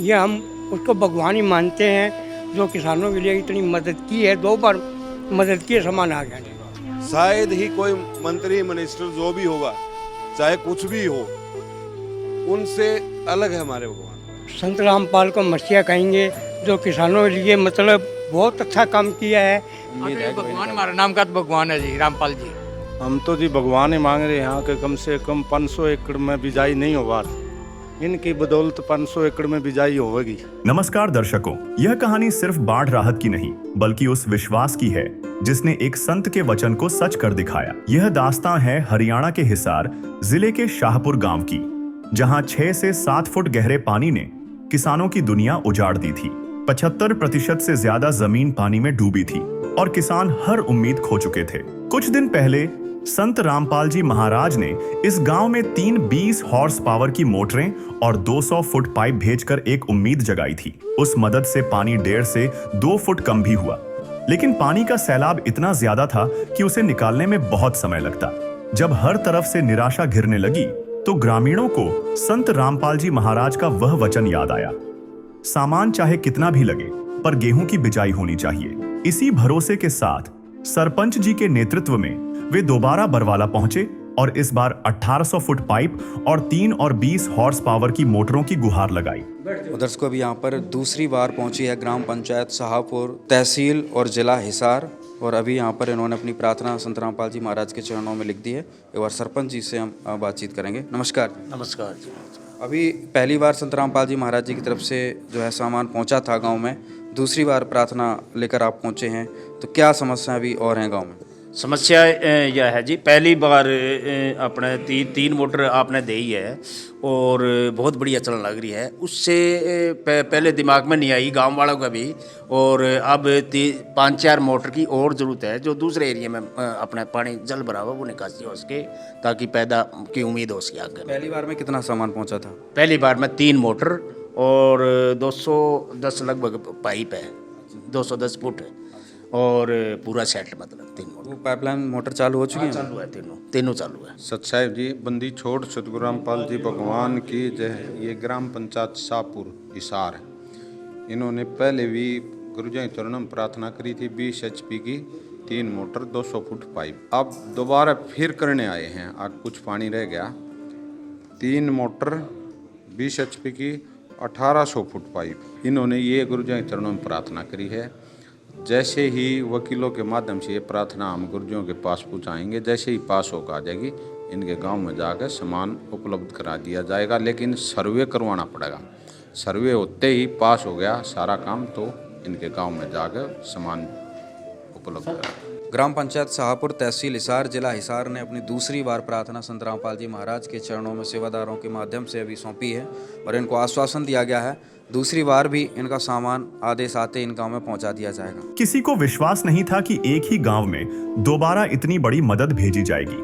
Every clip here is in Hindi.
ये हम उसको भगवान ही मानते हैं जो किसानों के लिए इतनी मदद की है। 2 बार मदद की है, सामान आ गया नहीं। शायद ही कोई मंत्री मिनिस्टर जो भी होगा, चाहे कुछ भी हो, उनसे अलग है हमारे भगवान। संत रामपाल को मसीहा कहेंगे, जो किसानों के लिए मतलब बहुत अच्छा काम किया है। भगवान हमारा नाम का तो भगवान है जी, रामपाल जी। हम तो जी भगवान ही मांग रहे हैं यहाँ के कम से कम 500 एकड़ में बिजाई नहीं होगा। इनकी बदौलत 500 एकड़ में बिजाई होगी। नमस्कार दर्शकों, यह कहानी सिर्फ बाढ़ राहत की नहीं बल्कि उस विश्वास की है जिसने एक संत के वचन को सच कर दिखाया। यह दास्तां है हरियाणा के हिसार जिले के शाहपुर गांव की, जहां 6 से 7 फुट गहरे पानी ने किसानों की दुनिया उजाड़ दी थी। 75% से ज्यादा जमीन पानी में डूबी थी और किसान हर उम्मीद खो चुके थे। कुछ दिन पहले संत रामपाल जी महाराज ने इस गांव में 3 20 हॉर्स पावर की मोटरें और 200 फुट पाइप भेजकर एक उम्मीद जगाई थी। उस मदद से पानी 1.5 से 2 फुट कम भी हुआ, लेकिन पानी का सैलाब इतना ज्यादा था कि उसे निकालने में बहुत समय लगता। जब हर तरफ से निराशा घिरने लगी तो ग्रामीणों को संत रामपाल जी महाराज का वह वचन याद आया, सामान चाहे कितना भी लगे पर गेहूं की बिजाई होनी चाहिए। इसी भरोसे के साथ सरपंच जी के नेतृत्व में वे दोबारा बरवाला पहुंचे और इस बार 1800 फुट पाइप और 3 और 20 हॉर्स पावर की मोटरों की गुहार लगाई। उधर को अभी यहाँ पर दूसरी बार पहुंची है ग्राम पंचायत शाहपुर, तहसील और जिला हिसार, और अभी यहाँ पर इन्होंने अपनी प्रार्थना संत रामपाल जी महाराज के चरणों में लिख दी है। एक बार सरपंच जी से हम बातचीत करेंगे। नमस्कार। नमस्कार जी। अभी पहली बार संत रामपाल जी महाराज जी की तरफ से जो है सामान पहुँचा था गाँव में, दूसरी बार प्रार्थना लेकर आप पहुँचे हैं, तो क्या समस्याएं अभी और हैं गाँव में? समस्या यह है जी, पहली बार अपने तीन मोटर आपने दी है और बहुत बढ़िया चलने लग रही है। उससे पहले दिमाग में नहीं आई गांव वालों का भी, और अब 5-4 मोटर की और ज़रूरत है जो दूसरे एरिया में अपने पानी जल भरा हुआ वो निकासी हो सके, ताकि पैदा की उम्मीद हो सके आगे। पहली बार में कितना सामान पहुँचा था? पहली बार में 3 मोटर और 210 लगभग पाइप है, 210 फुट है, और पूरा सेट मतलब 3 मोटर। वो पाइपलाइन मोटर चालू हो चुकी है? चालू है, तीनों चालू है। सच्चाई जी, बंदी छोड़ सतगुरु रामपाल जी भगवान की जय। ये ग्राम पंचायत शाहपुर हिसार है, इन्होंने पहले भी गुरुजी चरणों में प्रार्थना करी थी 20 HP की 3 मोटर 200 फुट पाइप। अब दोबारा फिर करने आए हैं, आज कुछ पानी रह गया। 3 मोटर 20 HP की 1800 फुट पाइप, इन्होंने ये गुरुजी चरणों में प्रार्थना करी है। जैसे ही वकीलों के माध्यम से ये प्रार्थना हम गुरुजियों के पास पहुँचाएंगे, जैसे ही पास होकर आ जाएगी, इनके गांव में जाकर सामान उपलब्ध करा दिया जाएगा। लेकिन सर्वे करवाना पड़ेगा, सर्वे होते ही पास हो गया सारा काम तो इनके गांव में जाकर सामान उपलब्ध करा। ग्राम पंचायत शाहपुर, तहसील हिसार, जिला हिसार ने अपनी दूसरी बार प्रार्थना संत रामपाल जी महाराज के चरणों में सेवादारों के माध्यम से अभी सौंपी है, और इनको आश्वासन दिया गया है दूसरी बार भी इनका सामान आदेश आते इन गांव में पहुंचा दिया जाएगा। किसी को विश्वास नहीं था कि एक ही गांव में दोबारा इतनी बड़ी मदद भेजी जाएगी,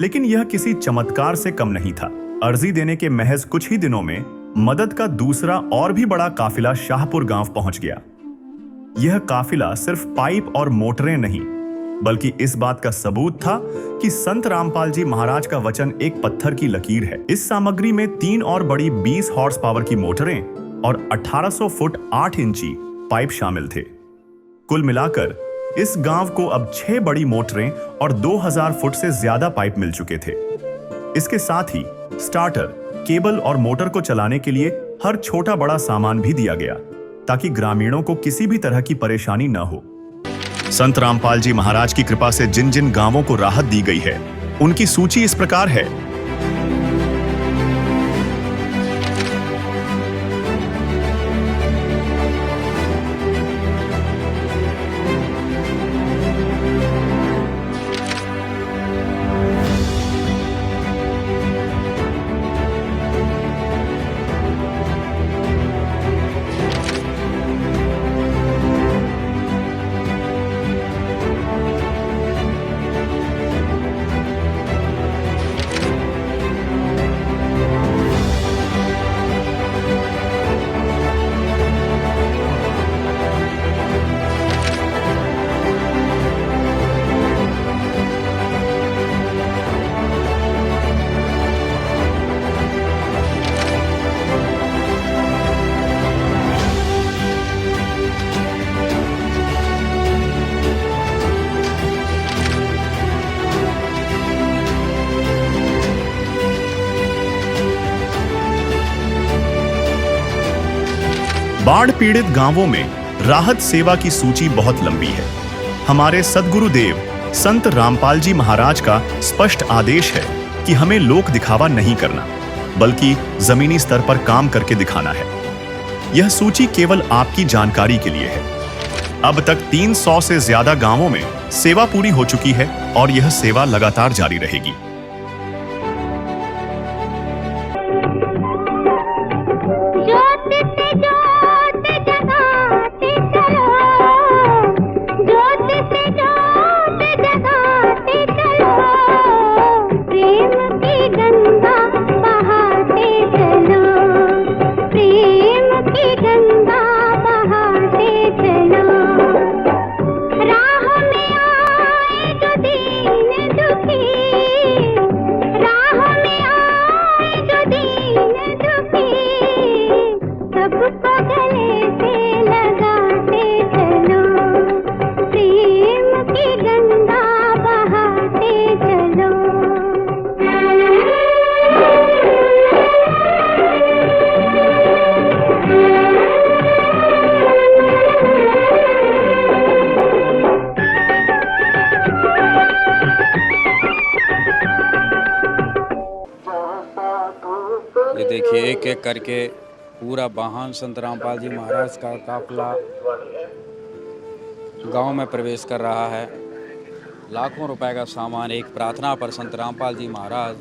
लेकिन यह किसी चमत्कार से कम नहीं था। अर्जी देने के महज कुछ ही दिनों में मदद का दूसरा और भी बड़ा काफिला शाहपुर गांव पहुंच गया। यह काफिला सिर्फ पाइप और मोटरें नहीं बल्कि इस बात का सबूत था कि संत रामपाल जी महाराज का वचन एक पत्थर की लकीर है। इस सामग्री में 3 और बड़ी 20 हॉर्स पावर की मोटरें और 1800 फुट 8 इंची पाइप शामिल थे। कुल मिलाकर इस गांव को अब 6 बड़ी मोटरें और 2000 फुट से ज्यादा पाइप मिल चुके थे। इसके साथ ही स्टार्टर, केबल और मोटर को चलाने के लिए हर छोटा बड़ा सामान भी दिया गया, ताकि ग्रामीणों को किसी भी तरह की परेशानी न हो। संत रामपाल जी महाराज की कृपा से जिन जिन गांवों को राहत दी गई है, उनकी सूची इस प्रकार है। बाढ़ पीड़ित गांवों में राहत सेवा की सूची बहुत लंबी है। हमारे सद्गुरुदेव संत रामपाल जी महाराज का स्पष्ट आदेश है कि हमें लोक दिखावा नहीं करना, बल्कि जमीनी स्तर पर काम करके दिखाना है। यह सूची केवल आपकी जानकारी के लिए है। अब तक 300 से ज्यादा गांवों में सेवा पूरी हो चुकी है और यह सेवा लगातार जारी रहेगी। ये देखिए एक एक करके पूरा वाहन संत रामपाल जी महाराज का काफिला गांव में प्रवेश कर रहा है। लाखों रुपए का सामान एक प्रार्थना पर संत रामपाल जी महाराज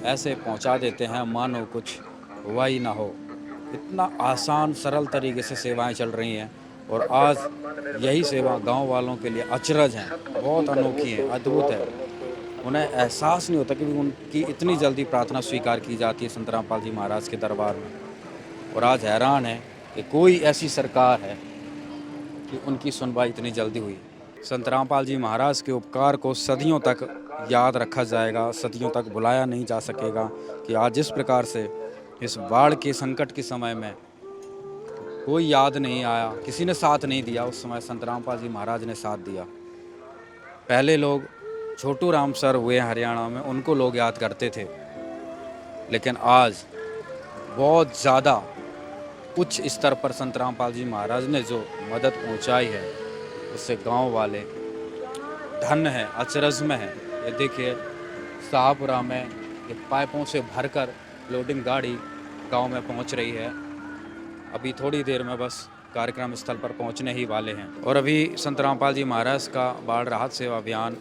ऐसे पहुंचा देते हैं मानो कुछ हुआ ही ना हो। इतना आसान सरल तरीके से सेवाएं चल रही हैं और आज यही सेवा गांव वालों के लिए अचरज हैं, बहुत अनोखी है, अद्भुत है। उन्हें एहसास नहीं होता कि उनकी इतनी जल्दी प्रार्थना स्वीकार की जाती है संत रामपाल जी महाराज के दरबार में। और आज हैरान है कि कोई ऐसी सरकार है कि उनकी सुनवाई इतनी जल्दी हुई। संत रामपाल जी महाराज के उपकार को सदियों तक याद रखा जाएगा, सदियों तक भुलाया नहीं जा सकेगा कि आज जिस प्रकार से इस बाढ़ के संकट के समय में कोई याद नहीं आया, किसी ने साथ नहीं दिया, उस समय संत रामपाल जी महाराज ने साथ दिया। पहले लोग छोटू राम सर हुए हरियाणा में, उनको लोग याद करते थे, लेकिन आज बहुत ज़्यादा उच्च स्तर पर संत रामपाल जी महाराज ने जो मदद पहुंचाई है उससे गांव वाले धन्य है, अचरज में है। ये देखिए शाहपुरा में ये पाइपों से भरकर लोडिंग गाड़ी गांव में पहुंच रही है। अभी थोड़ी देर में बस कार्यक्रम स्थल पर पहुंचने ही वाले हैं। और अभी संत रामपाल जी महाराज का बाढ़ राहत सेवा अभियान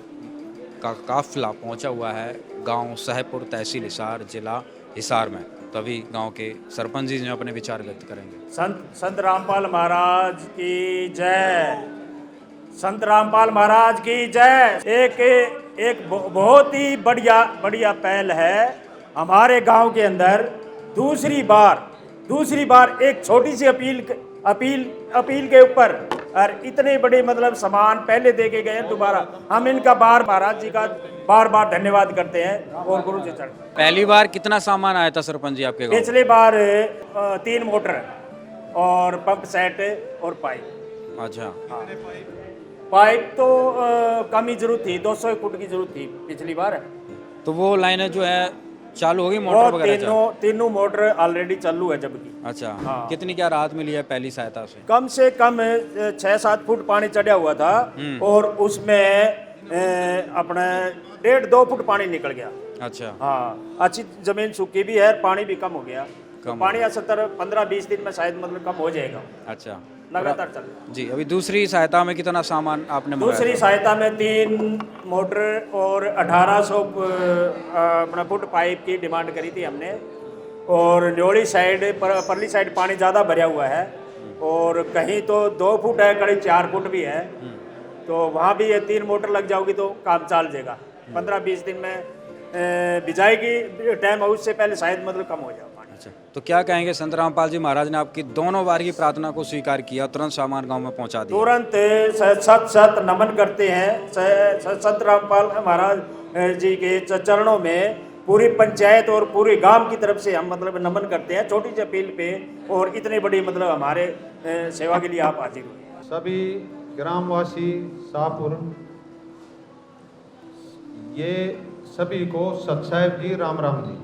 का काफिला पहुंचा हुआ है गांव सहपुर तहसील हिसार जिला हिसार में। तभी गांव के सरपंच जी जो अपने विचार व्यक्त करेंगे। संत रामपाल महाराज की जय, संत रामपाल महाराज की जय। एक बहुत ही बढ़िया पहल है हमारे गांव के अंदर। दूसरी बार एक छोटी सी अपील के ऊपर और इतने बड़े मतलब सामान पहले दे के गए, दोबारा हम इनका महाराज जी का बार धन्यवाद करते हैं और गुरु जी चढ़। पहली बार कितना सामान आया था सरपंच जी आपके गांव? पिछली बार 3 मोटर और पंप सेट और पाइप। अच्छा हाँ। पाइप तो कम ही जरूरत थी, 200 फुट की जरूरत थी पिछली बार। तो वो लाइनें जो है चालू होगी मोटर वगैरह? तीनों मोटर ऑलरेडी चालू है जबकि। अच्छा हाँ। कितनी क्या राहत मिली है पहली सहायता से? कम से कम 6-7 फुट पानी चढ़ा हुआ था और उसमें अपने 1.5-2 फुट पानी निकल गया। अच्छा हाँ, अच्छी जमीन सूखी भी है, पानी भी कम हो गया। तो पानी 15-20 दिन में शायद मतलब कम हो जाएगा। अच्छा लगातार चल रहा जी। अभी दूसरी सहायता में कितना सामान आपने मंगाया? दूसरी सहायता में 3 मोटर और 1800 अपना फुट पाइप की डिमांड करी थी हमने। और न्योड़ी साइड परली साइड पानी ज़्यादा भरा हुआ है और कहीं तो 2 फुट है, कहीं 4 फुट भी है। तो वहाँ भी ये 3 मोटर लग जाओगी तो काम चल जाएगा। 15-20 दिन में बिजाई की टाइम है, उससे पहले शायद मतलब कम हो जाए। अच्छा, तो क्या कहेंगे? संत रामपाल जी महाराज ने आपकी दोनों बार की प्रार्थना को स्वीकार किया, तुरंत सामान गांव में पहुंचा दिया। तुरंत सत नमन करते हैं संत रामपाल महाराज जी के चरणों में। पूरी पंचायत और पूरे गांव की तरफ से हम मतलब नमन करते हैं छोटी सी अपील पे। और इतने बड़ी मतलब हमारे सेवा के लिए आप हाजिर हुए। सभी ग्रामवासी शाहपुर, ये सभी को सतसाहिब जी राम राम जी।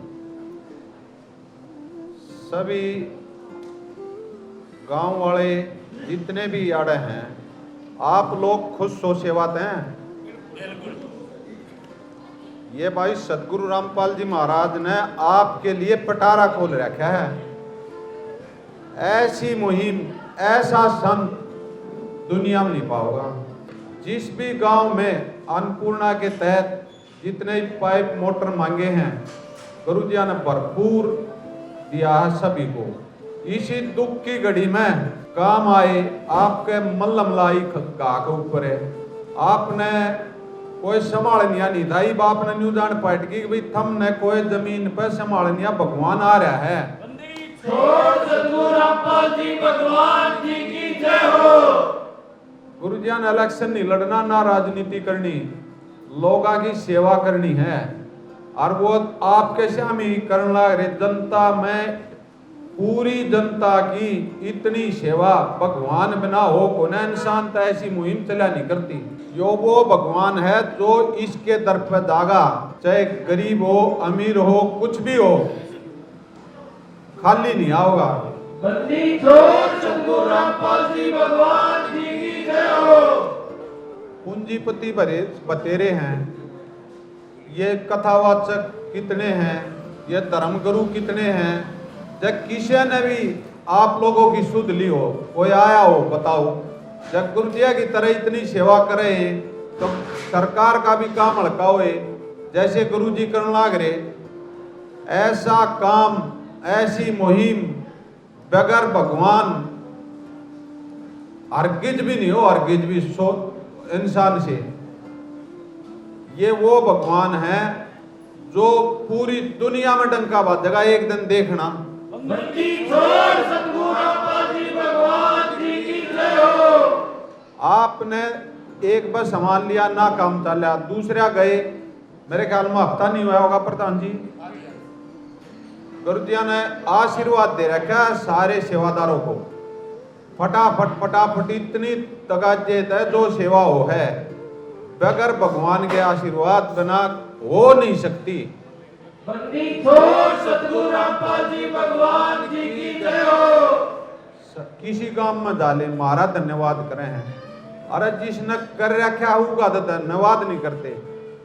सभी गांव वाले जितने भी आड़े हैं, आप लोग खुश हो सेवाते हैं। ये भाई सतगुरु रामपाल जी महाराज ने आपके लिए पटारा खोल रखा है। ऐसी मुहिम, ऐसा संत दुनिया में नहीं पाओगा। जिस भी गांव में अन्नपूर्णा के तहत जितने पाइप मोटर मांगे हैं, गुरुजिया ने भरपूर दिया है सभी को। इसी दुख की घड़ी में काम आए, आपके मल्लमलाई घा के ऊपर है। आपने कोई संभालनिया नहीं था, बाप ने न्यू जान पाट की भाई थमने कोई जमीन पर संभालनिया भगवान आ रहा है। गुरुजिया ने इलेक्शन नहीं लड़ना, ना राजनीति करनी, लोगों की सेवा करनी है। और वो आपके सामने करने लग रहे। जनता में पूरी जनता की इतनी सेवा भगवान बिना हो को ना इंसान तो ऐसी मुहिम चला नहीं करती। यो वो भगवान है जो इसके दर पर जागा, चाहे गरीब हो अमीर हो कुछ भी हो, खाली नहीं आओगा। पूंजीपति बतेरे हैं, ये कथावाचक कितने हैं, ये धर्मगुरु कितने हैं। जब किसी ने भी आप लोगों की सुध ली हो, कोई आया हो बताओ। जब गुरुजिया की तरह इतनी सेवा करे तो सरकार का भी काम हल्का होए, जैसे गुरुजी करने लाग रहे। ऐसा काम, ऐसी मुहिम बगैर भगवान हरगिज भी नहीं हो, हरगिज भी सो इंसान से। ये वो भगवान है जो पूरी दुनिया में डंका बाजेगा एक दिन देखना। आपने एक बार संभाल लिया ना काम चला, दूसरा गए, मेरे ख्याल में हफ्ता नहीं हुआ होगा प्रधान जी, गुरुजिया ने आशीर्वाद दे रखा है सारे सेवादारों को। फटाफट फटाफट इतनी तगाजेत है जो सेवा हो है, बगैर भगवान के आशीर्वाद बिना हो नहीं सकती। किसी काम में डाले मारा धन्यवाद करे हैं। अरे जिसने कर रखा उसका तो धन्यवाद नहीं करते,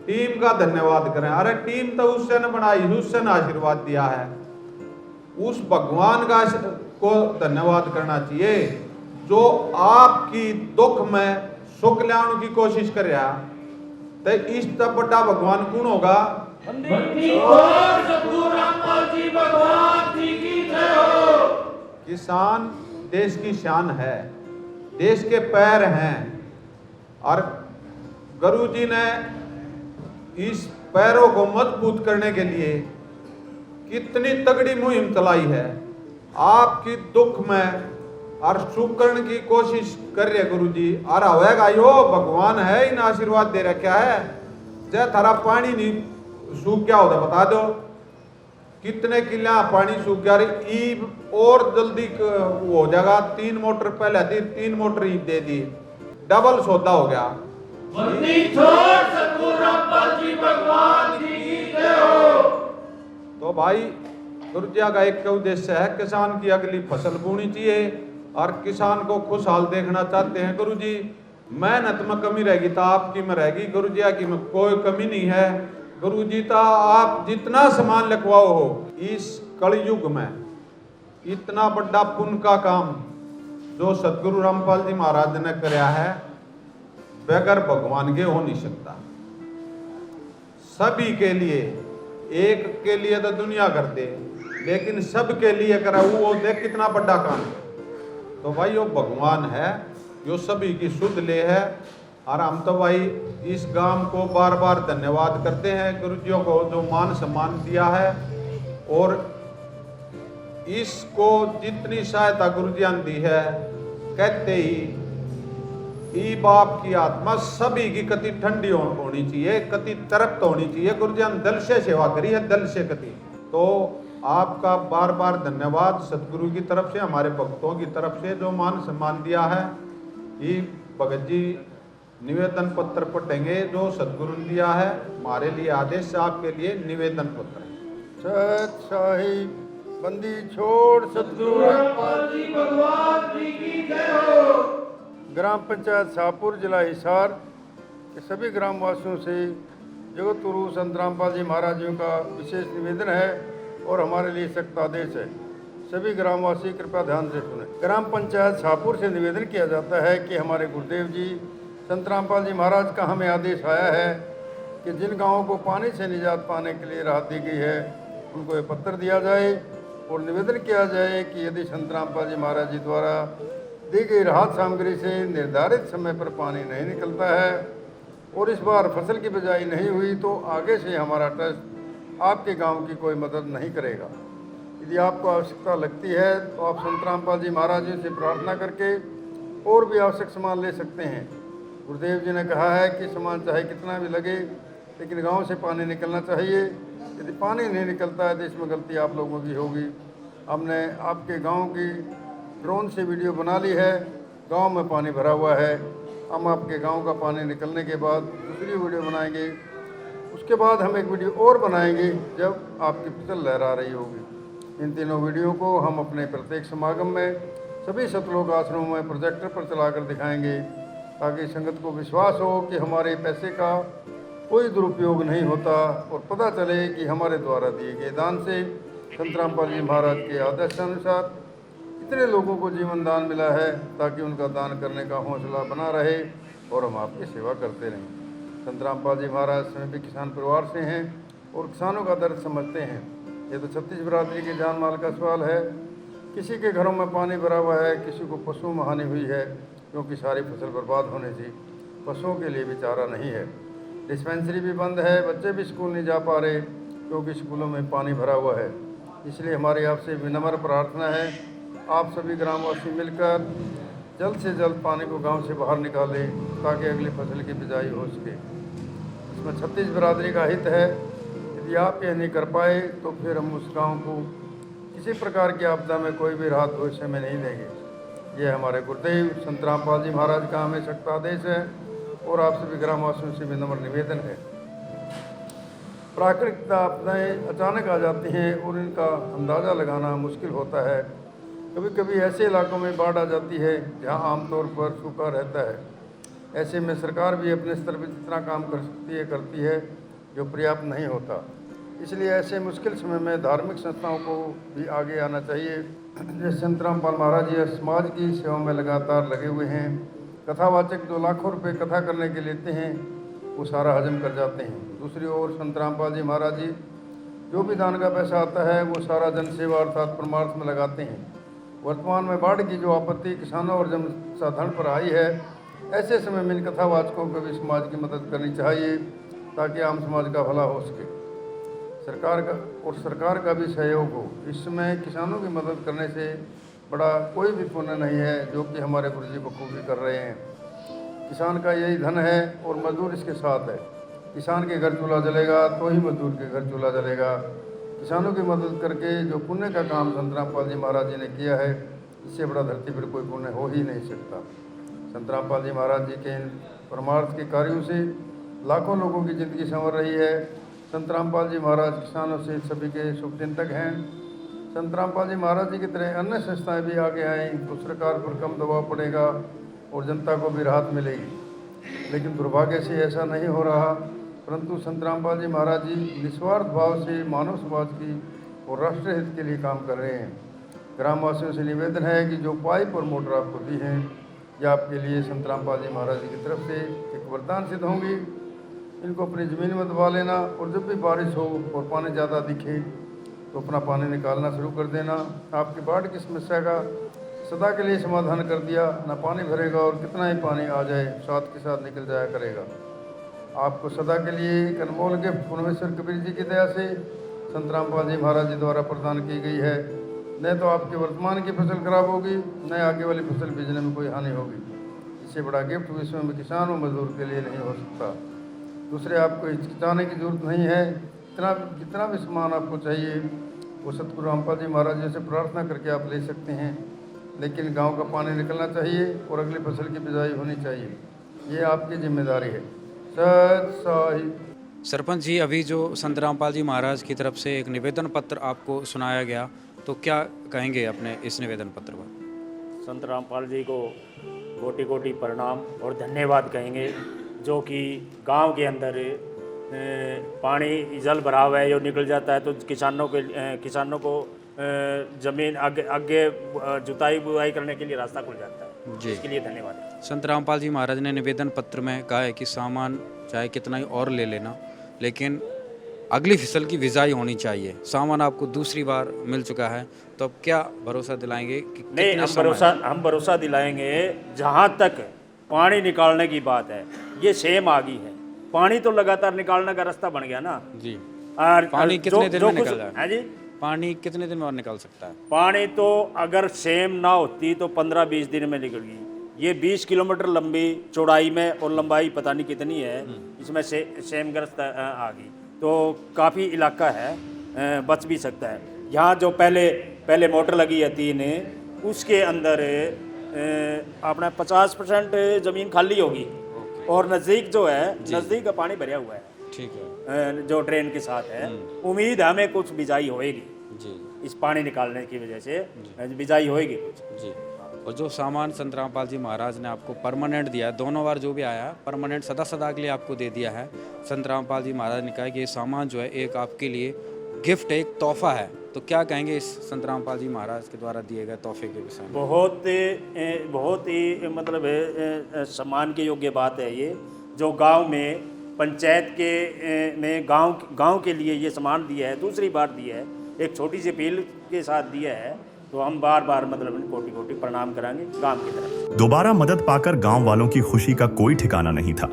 टीम का धन्यवाद करें। अरे टीम तो उससे न बनाई, उससे न आशीर्वाद दिया है, उस भगवान का को धन्यवाद करना चाहिए जो आपकी दुख में सुख लाने की कोशिश कर रहा। तो इस तब बड़ा भगवान कौन होगा? किसान देश की शान है, देश के पैर हैं। और गुरुजी ने इस पैरों को मजबूत करने के लिए कितनी तगड़ी मुहिम चलाई है। आपकी दुख में और सुख करने की कोशिश कर रहे गुरुजी। और होएगा यो भगवान है, इन आशीर्वाद दे रखा है। चाहे थारा पानी नहीं सूख गया होता बता दो, कितने किला पानी सूख गया, ईब और जल्दी हो जाएगा। 3 मोटर पहले दी, 3 मोटर ईब दे दी, डबल सौदा हो गया। तो भाई गुरुजिया का एक उद्देश्य है, किसान की अगली फसल बोनी चाहिए और किसान को खुशहाल देखना चाहते हैं गुरुजी। मेहनत में कमी रहेगी तो आपकी में रहेगी, गुरुजिया की में कोई कमी नहीं है। गुरुजी तो आप जितना सामान लिखवाओ हो इस कलयुग में, इतना बड़ा पुण्य का काम जो सतगुरु रामपाल जी महाराज ने कराया है, बगैर भगवान के हो नहीं सकता। सभी के लिए, एक के लिए तो दुनिया करते, लेकिन सबके लिए करा वो देख कितना बड़ा काम। तो भाई वो भगवान है जो सभी की सुध ले है। और हम तो भाई इस गांव को बार बार धन्यवाद करते हैं गुरुजियों को जो मान सम्मान दिया है। और इसको जितनी सहायता गुरुजियों ने दी है, कहते ही ई बाप की आत्मा सभी की कति ठंडी होनी चाहिए, कति तृप्त होनी चाहिए। गुरुजियों ने दिल से सेवा करी है, दिल से कति। तो आपका बार बार धन्यवाद सतगुरु की तरफ से, हमारे भक्तों की तरफ से जो मान सम्मान दिया है। ये भगत जी निवेदन पत्र पढ़ेंगे जो सतगुरु ने दिया है, हमारे लिए आदेश, आपके लिए निवेदन पत्र है। सत साहिब बंदी छोड़ सतगुरु भगवान ग्राम पंचायत शाहपुर जिला हिसार के सभी ग्रामवासियों से जगत गुरु संत रामपाल जी महाराज जी का विशेष निवेदन है और हमारे लिए सख्त आदेश है। सभी ग्रामवासी कृपया ध्यान से सुने। ग्राम पंचायत शाहपुर से निवेदन किया जाता है कि हमारे गुरुदेव जी संत रामपाल जी महाराज का हमें आदेश आया है कि जिन गाँवों को पानी से निजात पाने के लिए राहत दी गई है उनको ये पत्र दिया जाए और निवेदन किया जाए कि यदि संत रामपाल जी महाराज जी द्वारा दी गई राहत सामग्री से निर्धारित समय पर पानी नहीं निकलता है और इस बार फसल की बिजाई नहीं हुई तो आगे से हमारा ट्रस्ट आपके गांव की कोई मदद नहीं करेगा। यदि आपको आवश्यकता लगती है तो आप संत रामपाल जी महाराज जी से प्रार्थना करके और भी आवश्यक सामान ले सकते हैं। गुरुदेव जी ने कहा है कि सामान चाहे कितना भी लगे लेकिन गांव से पानी निकलना चाहिए। यदि पानी नहीं निकलता है तो इसमें गलती आप लोगों की होगी। हमने आपके गांव की ड्रोन से वीडियो बना ली है। गांव में पानी भरा हुआ है। हम आपके गांव का पानी निकलने के बाद दूसरी वीडियो बनाएंगे। उसके बाद हम एक वीडियो और बनाएंगे जब आपकी फसल लहरा रही होगी। इन तीनों वीडियो को हम अपने प्रत्येक समागम में सभी सतलोक आश्रमों में प्रोजेक्टर पर चलाकर दिखाएंगे ताकि संगत को विश्वास हो कि हमारे पैसे का कोई दुरुपयोग नहीं होता और पता चले कि हमारे द्वारा दिए गए दान से संत रामपाल जी महाराज के आदेशानुसार इतने लोगों को जीवन दान मिला है ताकि उनका दान करने का हौसला बना रहे और हम आपकी सेवा करते रहें। संत रामपाल जी महाराज स्वयं भी किसान परिवार से हैं और किसानों का दर्द समझते हैं। ये तो छत्तीस बिरादरी के जान माल का सवाल है। किसी के घरों में पानी भरा हुआ है, किसी को पशु में हानि हुई है क्योंकि सारी फसल बर्बाद होने से पशुओं के लिए भी चारा नहीं है। डिस्पेंसरी भी बंद है, बच्चे भी स्कूल नहीं जा पा रहे क्योंकि स्कूलों में पानी भरा हुआ है। इसलिए हमारी आपसे विनम्र प्रार्थना है आप सभी ग्रामवासी मिलकर जल्द से जल्द पानी को गांव से बाहर निकालें ताकि अगली फसल की बिजाई हो सके। इसमें छत्तीस बिरादरी का हित है। यदि आप यह नहीं कर पाए तो फिर हम उस गांव को किसी प्रकार की आपदा में कोई भी राहत भविष्य में नहीं देंगे। ये हमारे गुरुदेव संत रामपाल जी महाराज का हमें सख्त आदेश है और आप सभी ग्रामवासियों से विनम्र निवेदन है। प्राकृतिक आपदाएं अचानक आ जाती हैं और इनका अंदाज़ा लगाना मुश्किल होता है। कभी कभी ऐसे इलाकों में बाढ़ आ जाती है जहां आमतौर पर सूखा रहता है। ऐसे में सरकार भी अपने स्तर पर जितना काम कर सकती है करती है जो पर्याप्त नहीं होता। इसलिए ऐसे मुश्किल समय में धार्मिक संस्थाओं को भी आगे आना चाहिए। जैसे संत रामपाल महाराज जी समाज की सेवा में लगातार लगे हुए हैं। कथावाचक जो लाखों रुपए कथा करने के लेते हैं वो सारा हजम कर जाते हैं। दूसरी ओर संत रामपाल जी महाराज जी जो भी दान का पैसा आता है वो सारा जन सेवा अर्थात परमार्थ में लगाते हैं। वर्तमान में बाढ़ की जो आपत्ति किसानों और जनसाधारण पर आई है, ऐसे समय में इन कथावाचकों को भी समाज की मदद करनी चाहिए ताकि आम समाज का भला हो सके। सरकार का भी सहयोग हो। इस समय किसानों की मदद करने से बड़ा कोई भी पुण्य नहीं है जो कि हमारे गुरु जी बखूबी कर रहे हैं। किसान का यही धन है और मजदूर इसके साथ है। किसान के घर चूल्हा जलेगा तो ही मजदूर के घर चूल्हा जलेगा। किसानों की मदद करके जो पुण्य का काम संत रामपाल जी महाराज जी ने किया है, इससे बड़ा धरती पर कोई पुण्य हो ही नहीं सकता। संत रामपाल जी महाराज जी के इन परमार्थ के कार्यों से लाखों लोगों की ज़िंदगी संवर रही है। संत रामपाल जी महाराज किसानों से सभी के शुभचिंतक हैं। संत रामपाल जी महाराज जी की तरह अन्य संस्थाएं भी आगे आएँ तो सरकार पर कम दबाव पड़ेगा और जनता को भी राहत मिलेगी। लेकिन दुर्भाग्य से ऐसा नहीं हो रहा, परंतु संत रामपाल जी महाराज जी निस्वार्थ भाव से मानव समाज की और राष्ट्र हित के लिए काम कर रहे हैं। ग्रामवासियों से निवेदन है कि जो पाइप और मोटर आपको दी हैं ये आपके लिए संत रामपाल जी महाराज जी की तरफ से एक वरदान सिद्ध होंगी। इनको अपनी ज़मीन में दबा लेना और जब भी बारिश हो और पानी ज़्यादा दिखे तो अपना पानी निकालना शुरू कर देना। आपकी बाढ़ की समस्या का सदा के लिए समाधान कर दिया। ना पानी भरेगा और कितना ही पानी आ जाए साथ के साथ निकल जाया करेगा। आपको सदा के लिए एक अनमोल गिफ्ट परमेश्वर कबीर जी की दया से संत रामपाल जी महाराज जी द्वारा प्रदान की गई है। न तो आपके वर्तमान की फसल खराब होगी, न आगे वाली फसल बीजने में कोई हानि होगी। इससे बड़ा गिफ्ट विश्व में किसान और मजदूर के लिए नहीं हो सकता। दूसरे, आपको हिचकिचाने की जरूरत नहीं है। जितना भी सामान आपको चाहिए वो सतगुरु रामपाल जी महाराज जी से प्रार्थना करके आप ले सकते हैं। लेकिन गांव का पानी निकलना चाहिए और अगली फसल की बिजाई होनी चाहिए। ये आपकी जिम्मेदारी है। सत साहिब। सरपंच जी, अभी जो संत रामपाल जी महाराज की तरफ से एक निवेदन पत्र आपको सुनाया गया, तो क्या कहेंगे अपने इस निवेदन पत्र पर? संत रामपाल जी को कोटि कोटि प्रणाम और धन्यवाद कहेंगे, जो कि गांव के अंदर पानी जल भराव है जो निकल जाता है, तो किसानों को जमीन आगे जुताई बुआई करने के लिए रास्ता खुल जाता है जी। इसके लिए धन्यवाद। संत रामपाल जी महाराज ने निवेदन पत्र में कहा है कि सामान चाहे कितना ही और ले लेना, लेकिन अगली फिसल की विजाई होनी चाहिए। सामान आपको दूसरी बार मिल चुका है, तो अब क्या भरोसा दिलाएंगे कि नहीं, हम भरोसा दिलाएंगे। जहाँ तक पानी निकालने की बात है, ये सेम आ गई है, पानी तो लगातार निकालने का रास्ता बन गया ना जी। और पानी कितने दिन में निकल है जाए? जी, पानी कितने दिन में और निकल सकता है? पानी तो अगर सेम ना होती तो 15-20 दिन में निकल गई। ये 20 किलोमीटर लंबी चौड़ाई में और लंबाई पता नहीं कितनी है, इसमें से सेम ग्रस्त आ गई, तो काफ़ी इलाका है, बच भी सकता है। यहाँ जो पहले मोटर लगी है 3, उसके अंदर अपना 50% ज़मीन खाली होगी और नज़दीक जो है, नज़दीक का पानी भरा हुआ है, ठीक है जो ड्रेन के साथ है। उम्मीद हमें कुछ बिजाई होएगी जी इस पानी निकालने की वजह से, बिजाई होएगी कुछ जी। और जो सामान संत रामपाल जी महाराज ने आपको परमानेंट दिया है, दोनों बार जो भी आया है परमानेंट सदा के लिए आपको दे दिया है। संत रामपाल जी महाराज ने कहा कि ये सामान जो है एक आपके लिए गिफ्ट है, एक तोहफा है। तो क्या कहेंगे इस संत रामपाल जी महाराज के द्वारा दिए गए तोहफे के विषय में? बहुत ही मतलब सम्मान के योग्य बात है ये, जो गांव में पंचायत में गांव के लिए ये सामान दिया है, दूसरी बार दिया है, एक छोटी सी अपील के साथ दिया है, तो हम बार मतलब कोटि कोटि प्रणाम करांगे गांव की तरफ। दोबारा मदद पाकर गांव वालों की खुशी का कोई ठिकाना नहीं था।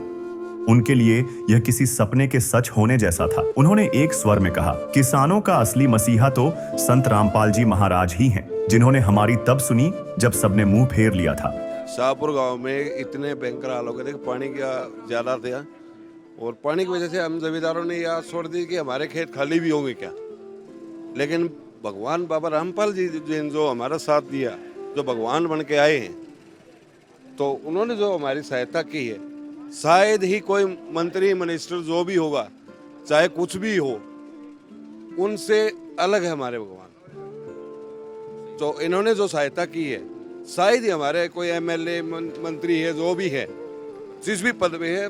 उनके लिए यह किसी सपने के सच होने जैसा था। उन्होंने एक स्वर में कहा, किसानों का असली मसीहा तो संत रामपाल जी महाराज ही हैं, जिन्होंने हमारी तब सुनी जब सबने मुंह फेर लिया था। शाहपुर गांव में इतने भयंकर हाल हो गए थे, पानी का ज्यादा था, और पानी की वजह से हम जमींदारों ने यह छोड़ दी कि हमारे खेत खाली भी होंगे क्या। लेकिन भगवान बाबा रामपाल जी जो हमारा साथ दिया, जो भगवान बन के आए हैं, तो उन्होंने जो हमारी सहायता की है, शायद ही कोई मंत्री मिनिस्टर जो भी होगा, चाहे कुछ भी हो, उनसे अलग है हमारे भगवान। तो इन्होंने जो सहायता की है, शायद ही हमारे कोई एमएलए मंत्री है, जो भी है, जिस भी पद पे है,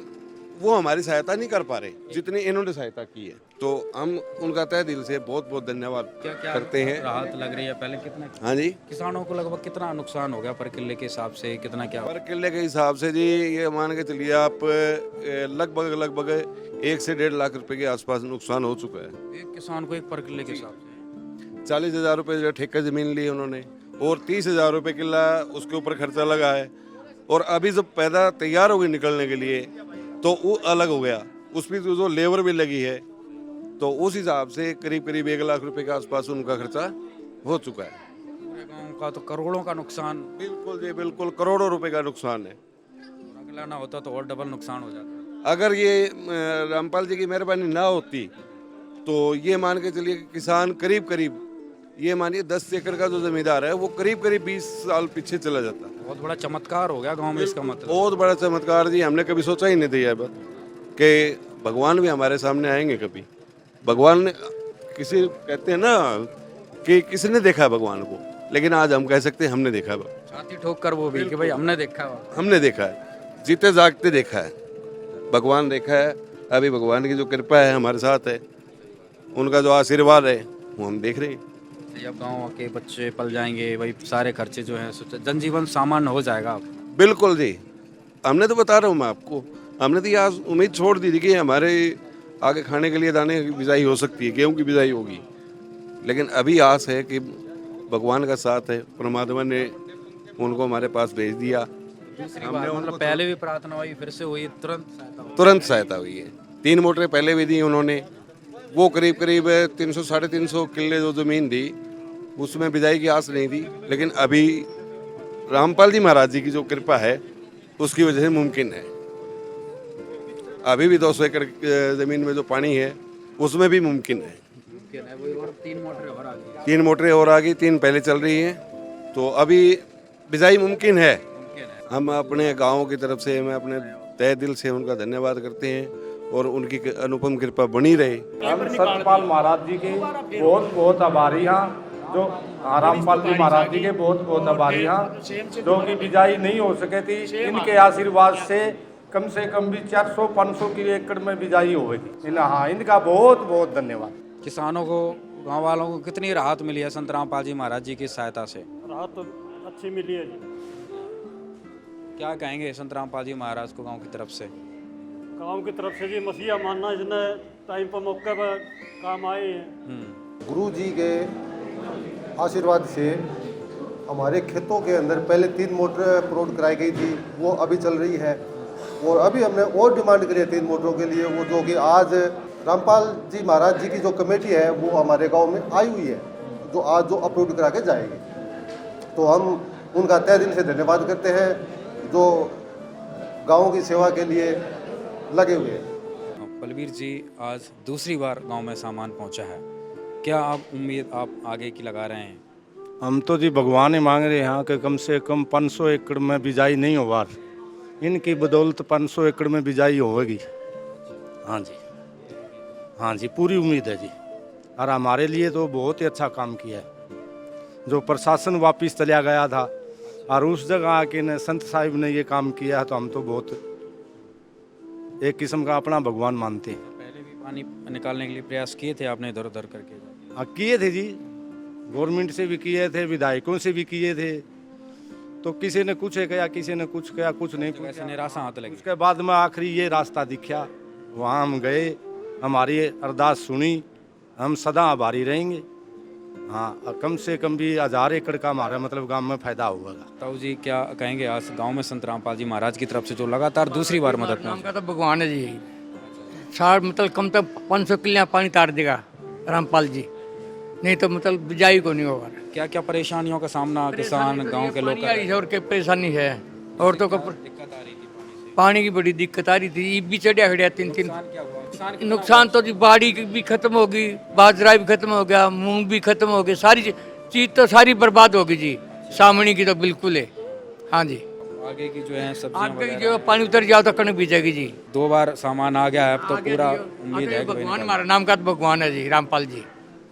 वो हमारी सहायता नहीं कर पा रहे जितनी इन्होंने सहायता की है। तो हम उनका तहे दिल से बहुत बहुत धन्यवाद करते हैं। राहत लग रही है? पहले कितना हाँ जी, किसानों को लगभग कितना नुकसान हो गया पर किले के हिसाब से, कितना क्या? पर किले के हिसाब से जी ये मान के चलिए आप लगभग 1 से 1.5 लाख रुपए के आसपास नुकसान हो चुका है। एक किसान को एक पर किले के हिसाब से 40,000 रुपये जो ठेका जमीन ली उन्होंने, और 30,000 रुपये किला उसके ऊपर खर्चा लगा है। और अभी जब पैदा तैयार हो गई निकलने के लिए, तो वो अलग हो गया, उसमें जो लेबर भी लगी है, तो उस हिसाब से करीब 1 लाख रुपए के आसपास उनका खर्चा हो चुका है। पूरे गांव का तो करोड़ों का नुकसान। बिल्कुल जी, बिल्कुल करोड़ों रुपए का नुकसान है। अगला ना होता तो और डबल नुकसान हो जाता। अगर ये रामपाल जी की मेहरबानी ना होती, तो ये मान के चलिए किसान करीब ये मानिए 10 एकड़ का जो जमींदार है, वो करीब 20 साल पीछे चला जाता। बहुत बड़ा चमत्कार हो गया गांव में इसका मतलब। बहुत बड़ा चमत्कार जी, हमने कभी सोचा ही नहीं था ये बात कि भगवान भी हमारे सामने आएंगे कभी। भगवान ने किसी कहते हैं ना कि किसने देखा है भगवान को, लेकिन आज हम कह सकते हैं हमने देखा है। छाती ठोक कर वो भी कि भाई हमने देखा है, जीते जागते देखा है, भगवान देखा है। अभी भगवान की जो कृपा है हमारे साथ है, उनका जो आशीर्वाद है वो हम देख रहे हैं। अब गाँव के बच्चे पल जाएंगे, वही सारे खर्चे जो है जनजीवन सामान्य हो जाएगा। बिल्कुल जी, हमने तो बता रहा हूँ मैं आपको, हमने तो आज उम्मीद छोड़ दी थी कि हमारे आगे खाने के लिए दाने की बिजाई हो सकती है, गेहूं की बिजाई होगी, लेकिन अभी आस है कि भगवान का साथ है, परमात्मा ने उनको हमारे पास भेज दिया। दूसरी बार मतलब पहले भी प्रार्थना हुई, फिर से हुई, तुरंत सहायता हुई है। 3 मोटरें पहले भी दी उन्होंने, वो करीब 300 साढ़े 300 किले जो ज़मीन थी, उसमें बिजाई की आस नहीं थी, लेकिन अभी रामपाल जी महाराज जी की जो कृपा है, उसकी वजह से मुमकिन है। अभी भी 200 एकड़ ज़मीन में जो पानी है, उसमें भी मुमकिन है। 3 मोटरें और आ गई। 3 मोटरें और आ गई, 3 पहले चल रही हैं, तो अभी बिजाई मुमकिन है। हम अपने गाँव की तरफ से, मैं अपने तहे दिल से उनका धन्यवाद करते हैं, और उनकी अनुपम कृपा बनी रहे। हम सतपाल महाराज जी के बहुत आभारी हाँ। जो रामपाल जी महाराज जी के बहुत बहुत आभारी हैं, जो कि बिजाई नहीं हो सके थी, इनके आशीर्वाद से कम भी 400-500 की एकड़ में बिजाई होगी। हाँ, इनका बहुत बहुत धन्यवाद। किसानों को, गांव वालों को कितनी राहत मिली है संत रामपाल जी महाराज जी की सहायता से? राहत तो अच्छी मिली है जी। क्या कहेंगे संत रामपाल जी महाराज को गांव की तरफ से? गाँव की तरफ से जी मसीहा मानना, इसने टाइम पर मौके पर काम आए हैं। गुरु जी के आशीर्वाद से हमारे खेतों के अंदर पहले 3 मोटर अपलोड कराई गई थी, वो अभी चल रही है, और अभी हमने और डिमांड करी है 3 मोटरों के लिए, वो जो कि आज रामपाल जी महाराज जी की जो कमेटी है वो हमारे गांव में आई हुई है, जो आज जो अपलोड करा के जाएगी। तो हम उनका तहे दिल से धन्यवाद करते हैं जो गाँव की सेवा के लिए लगे हुए हैं। बलबीर जी, आज दूसरी बार गांव में सामान पहुंचा है, क्या आप उम्मीद आप आगे की लगा रहे हैं? हम तो जी भगवान ही मांग रहे हैं कि कम से कम 500 एकड़ में बिजाई नहीं हो बार, इनकी बदौलत 500 एकड़ में बिजाई होगी। हाँ जी, पूरी उम्मीद है जी। और हमारे लिए तो बहुत ही अच्छा काम किया है। जो प्रशासन वापस चला गया था और उस जगह आके ने संत साहिब ने ये काम किया है, तो हम तो बहुत एक किस्म का अपना भगवान मानते हैं। पहले भी पानी निकालने के लिए प्रयास किए थे आपने इधर उधर करके? हाँ, किए थे जी, गवर्नमेंट से भी किए थे, विधायकों से भी किए थे, तो किसी ने कुछ कहा, किसी ने कुछ कहा, कुछ नहीं, वैसे निराशा आने लगी। उसके बाद में आखिरी ये रास्ता दिखा, वहाँ हम गए, हमारी अरदास सुनी, हम सदा आभारी रहेंगे। हाँ, कम से कम भी 1000 एकड़ का हमारा मतलब गांव में फायदा होगा। ताऊ जी, क्या कहेंगे आज गांव में संत रामपाल जी महाराज की तरफ से जो लगातार दूसरी बार मदद नाम का तो भगवान है जी। सार मतलब कम तो 500 किले पानी तार देगा रामपाल जी, नहीं तो मतलब बिजाई को नहीं होगा। क्या क्या परेशानियों का सामना किसान गांव के लोग कर रहे हैं? और क्या परेशानी है, औरतों को दिक्कत आ रही थी पानी की बड़ी दिक्कत आ रही थी। ईब भी चढ़िया खड़िया 3-3। नुकसान तो जी बाड़ी भी खत्म होगी, बाजरा भी खत्म हो गया, मूंग भी खत्म हो गया, सारी चीज तो सारी बर्बाद होगी जी। सामने की तो बिल्कुल है। हाँ जी, आगे की जो है सब्जियां आगे की जो पानी उतर जाओ तो कणक बीजेगी जी। 2 बार सामान आ गया है, अब तो पूरा उम्मीद है कि भगवान हमारा नाम का तो भगवान है जी, रामपाल जी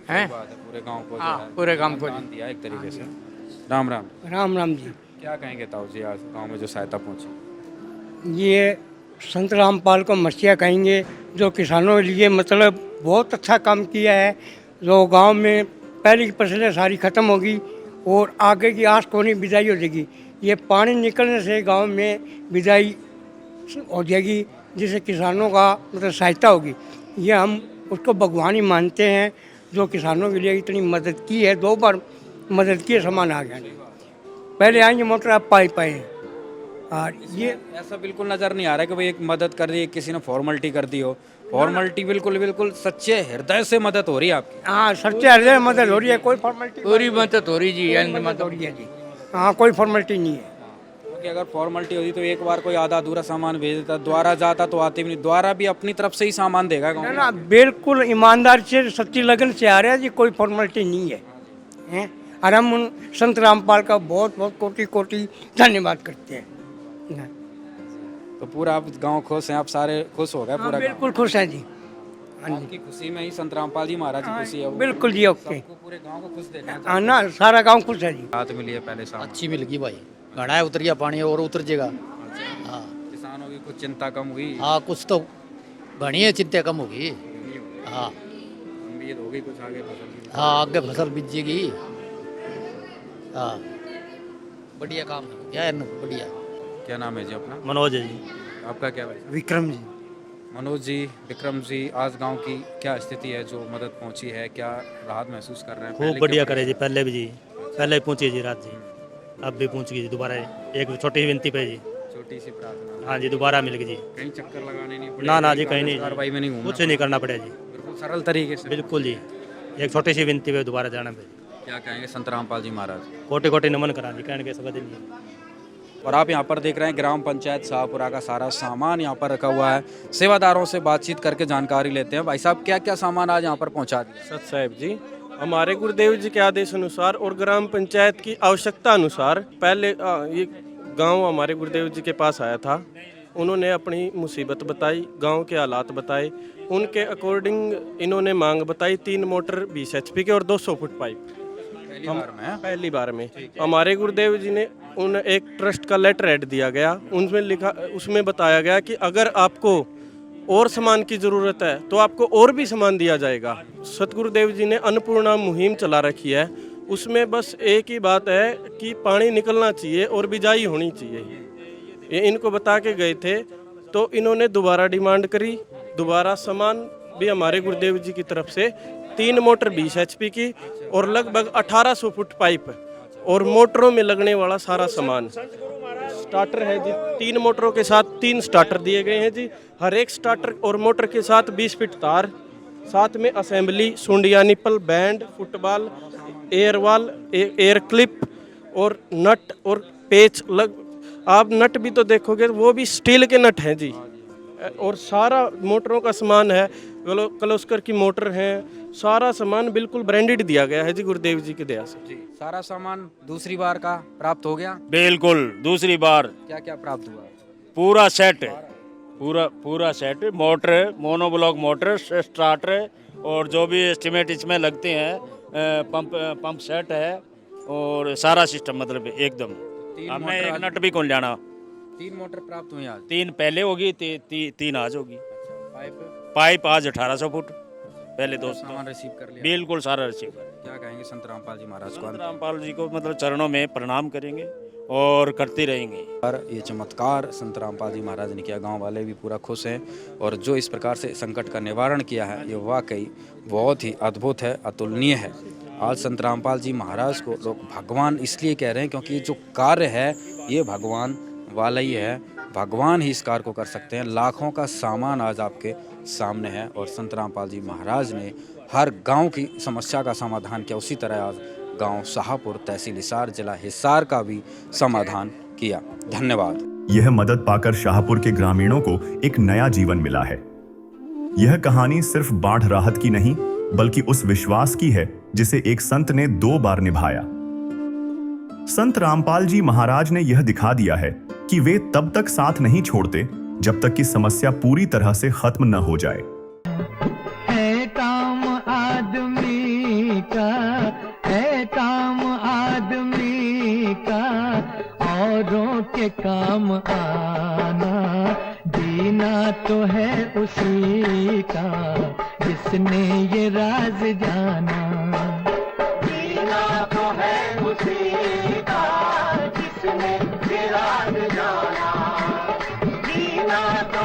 हैं। पूरे गांव को हाँ, पूरे गांव को दान दिया एक तरीके से। राम राम। राम राम जी। क्या कहेंगे ताऊ जी, आज गांव में जो सहायता पहुंची? ये संत रामपाल को मसीहा कहेंगे, जो किसानों के लिए मतलब बहुत अच्छा काम किया है। जो गांव में पहले की फसलें सारी ख़त्म होगी और आगे की आस कोनी बिजाई हो जाएगी। ये पानी निकलने से गांव में बिजाई हो जाएगी, जिससे किसानों का मतलब सहायता होगी। ये हम उसको भगवान ही मानते हैं, जो किसानों के लिए इतनी मदद की है। 2 बार मदद की समान आ गया। पहले आएंगे मोटर, अब पाइप आए। और ये ऐसा बिल्कुल नज़र नहीं आ रहा है कि भाई एक मदद कर दी, किसी ने फॉर्मेलिटी कर दी हो। फॉर्मेलिटी बिल्कुल सच्चे हृदय से मदद हो रही है आपकी। हाँ, सच्चे हृदय मदद हो रही है, कोई फॉर्मेलिटी पूरी मदद हो रही जी, मदद हो रही है जी। हाँ, कोई फॉर्मेलिटी नहीं है। क्योंकि अगर फॉर्मेलिटी होती तो एक बार कोई आधा अधूरा सामान भेज देता, द्वारा जाता तो आते भी नहीं, द्वारा भी अपनी तरफ से ही सामान देगा गाँव में। ना, बिल्कुल ईमानदार से सच्ची लगन से आ रहा है जी, कोई फॉर्मेलिटी नहीं है, हैं। और हम उन संत रामपाल का बहुत बहुत कोटि कोटि धन्यवाद करते हैं। तो पूरा आप गांव खुश हैं, आप सारे खुश हो गए? पूरा बिल्कुल खुश हैं जी। आपकी खुशी में ही संत रामपाल जी महाराज की खुशी है वो। बिल्कुल जी, ओके। सबको पूरे गांव को खुश देखना हाँ ना, सारा गांव खुश है जी। राहत मिली है पहले साल? अच्छी मिल गई भाई, घड़ा है उतर गया पानी और उतर जाएगा। हाँ, किसानों की कुछ चिंता कम हुई? हाँ, कुछ तो घनी है, चिंता कम होगी। हाँ, उम्मीद होगी कुछ आगे फसल की? हाँ, आगे फसल बीजेगी। हाँ, बढ़िया काम है, क्या है ना, बढ़िया। क्या नाम है जी अपना? मनोज है जी। आपका क्या भाई? विक्रम जी। मनोज जी, विक्रम जी, आज गांव की क्या स्थिति है, जो मदद पहुंची है, क्या राहत महसूस कर रहे हैं? खूब बढ़िया करे जी, पहले भी जी, पहले पहुंची जी रात जी, अब भी पहुंच गई जी दोबारा। एक छोटी सी विनती पे जी, छोटी सी प्रार्थना। हाँ जी, दोबारा मिल गई जी। कहीं चक्कर लगाने नहीं पड़े? ना जी, कहीं नहीं, कार्रवाई में नहीं घूमना कुछ नहीं करना पड़ेगा जी, बिल्कुल सरल तरीके से। बिल्कुल जी, एक छोटी सी विनती पे दोबारा जाना पे। क्या कहेंगे संत रामपाल जी महाराज? कोटि कोटि नमन करा जी, कहने के सब दिन। और आप यहाँ पर देख रहे हैं ग्राम पंचायत शाहपुरा का सारा सामान यहाँ पर रखा हुआ है। सेवादारों से बातचीत करके जानकारी लेते हैं। भाई साहब, क्या क्या सामान आज यहाँ पर पहुँचा दिया? सत साहिब जी, हमारे गुरुदेव जी के आदेश अनुसार और ग्राम पंचायत की आवश्यकता अनुसार पहले ये गांव हमारे गुरुदेव जी के पास आया था। उन्होंने अपनी मुसीबत बताई, गांव के हालात बताए, उनके अकॉर्डिंग इन्होंने मांग बताई 3 मोटर 20 HP के और 200 फुट पाइप। पहली बार में हमारे गुरुदेव जी ने उन एक ट्रस्ट का लेटर हेड दिया गया, उसमें बताया गया कि अगर आपको और सामान की ज़रूरत है तो आपको और भी सामान दिया जाएगा। सतगुरुदेव जी ने अन्नपूर्णा मुहिम चला रखी है, उसमें बस एक ही बात है कि पानी निकलना चाहिए और बिजाई होनी चाहिए। ये इनको बता के गए थे, तो इन्होंने दोबारा डिमांड करी, दोबारा सामान भी हमारे गुरुदेव जी की तरफ से 3 मोटर 20 HP की और लगभग 1800 फुट पाइप और मोटरों में लगने वाला सारा सामान। स्टार्टर है जी, 3 मोटरों के साथ 3 स्टार्टर दिए गए हैं जी। हर एक स्टार्टर और मोटर के साथ 20 फीट तार, साथ में असेंबली, सुंडिया nipple, band, football, air wall, air clip और नट और पेच। आप नट भी तो देखोगे वो भी स्टील के नट हैं जी। और सारा मोटरों का सामान है, क्लोस्कर की मोटर है, सारा सामान बिल्कुल ब्रांडेड दिया गया है जी गुरुदेव जी की दया से। सारा सामान दूसरी बार का प्राप्त हो गया? बिल्कुल दूसरी बार क्या क्या प्राप्त हुआ? पूरा सेट, पूरा set, motor, monoblock motor, starter और जो भी एस्टिमेट इसमें लगते हैं, पंप सेट है और सारा सिस्टम मतलब एकदम। हमने एक नट भी कौन जाना। 3 मोटर प्राप्त हुई आज? 3 पहले होगी, 3 आज होगी। पाइप आज 1800 फुट, पहले 2 सामान रिसीव कर लिया? बिल्कुल सारा रिसीव कर। क्या कहेंगे संत रामपाल जी महाराज को? संत रामपाल जी को मतलब चरणों में प्रणाम करेंगे और करते रहेंगे। और ये चमत्कार संत रामपाल जी महाराज ने किया, गांव वाले भी पूरा खुश हैं। और जो इस प्रकार से संकट का निवारण किया है, ये वाकई बहुत ही अद्भुत है, अतुलनीय है। आज संत रामपाल जी महाराज को लोग भगवान इसलिए कह रहे हैं क्योंकि जो कार्य है ये भगवान वाला ही है, भगवान ही इस कार्य को कर सकते हैं। लाखों का सामान आज आपके सामने है और संत रामपाल जी महाराज ने हर गांव की समस्या का समाधान किया। उसी तरह आज गांव शाहपुर, तहसील हिसार, जिला हिसार का भी समाधान किया। धन्यवाद। यह मदद पाकर शाहपुर के ग्रामीणों को एक नया जीवन मिला है। यह कहानी सिर्फ बाढ़ राहत की नहीं, बल्कि उस विश्वास की है जिसे एक संत ने 2 बार निभाया। संत रामपाल जी महाराज ने यह दिखा दिया है कि वे तब तक साथ नहीं छोड़ते जब तक कि समस्या पूरी तरह से खत्म न हो जाए। है काम आदमी का, है काम आदमी का, औरों के काम आना, जीना तो है उसी का जिसने ये राज जाना। जीना तो है उसी का जिसने ये राज जाना। जीना तो